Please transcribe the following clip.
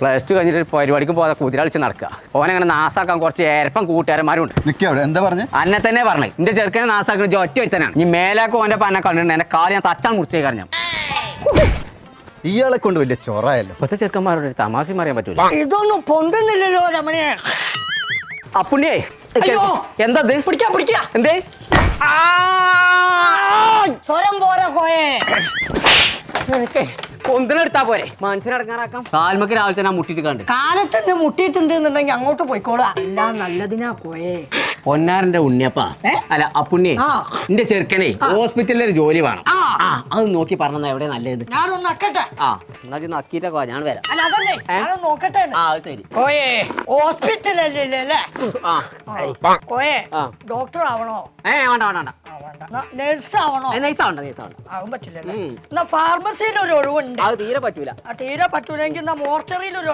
Plus two കഴിഞ്ഞിട്ട് പരിപാടിക്ക് പോകാതെ കുതിരളിച്ച് നടക്കുക. ഓനങ്ങനെ നാസാക്കാൻ കുറച്ച് ഏരപ്പം കൂട്ടുകാരന്മാരുണ്ട്. എന്താ പറഞ്ഞു? അന്നെ തന്നെ പറഞ്ഞു എന്റെ ചെറുക്കനെ നാസാക്കുന്ന ഒറ്റ ഒരുത്തനാണ്. ഈ മേലാക്കും ഓന്റെ പന്നെ കണ്ടിട്ടുണ്ട്. എന്റെ കാല് ഞാൻ തച്ചാൻ മുറിച്ചേ കാരണം ഇയാളെ കൊണ്ട് വലിയ ചൊറായല്ലോ. ഇപ്പത്തെ ചെറുക്കന്മാരോട് തമാശ അറിയാൻ പറ്റൂല. ഇതൊന്നും പൊന്തുന്നില്ലല്ലോ രമണിയെ. അപ്പുണ്ണിയേ എന്താ പിടിക്കാ എന്തേ സ്വരം പോരാ കോയെ. പൊന്തിനെടുത്താ പോരെ മനസ്സിനടങ്ങാറാക്കാം. കാൽമക്ക് രാവിലെ തന്നെ മുട്ടിട്ട് കണ്ട് കാലത്തന്നെ മുട്ടിയിട്ടുണ്ട് എന്നുണ്ടെങ്കിൽ അങ്ങോട്ട് പോയിക്കോളാം. എല്ലാം നല്ലതിനാ കോയെ. പൊന്നാരന്റെ ഉണ്ണിയപ്പാ അല്ല അപ്പുണ്ണിയെ എന്റെ ചെറുക്കനെ ഹോസ്പിറ്റലിൽ ഒരു ജോലി വേണം. അത് നോക്കി പറഞ്ഞ എവിടെ നല്ലത്. ഞാനൊന്ന് നക്കട്ടെ. എന്നാ നക്കിട്ടൊക്കെ ഞാൻ വരാം. അല്ല അതല്ലേ ഞാനൊന്ന് നോക്കട്ടെ. ശരി കോയെ ഹോസ്പിറ്റലല്ലേ കോയെ ഡോക്ടർ ആവണോ? വേണ്ട നഴ്സ് ആവണോ? ആവാൻ പറ്റില്ലല്ലേ. എന്നാ ഫാർമസിയിൽ ഒരു ഒഴിവുണ്ട്. അത് തീരെ പറ്റൂല. തീരെ പറ്റൂലെങ്കിൽ മോർച്ചറിയിൽ ഒരു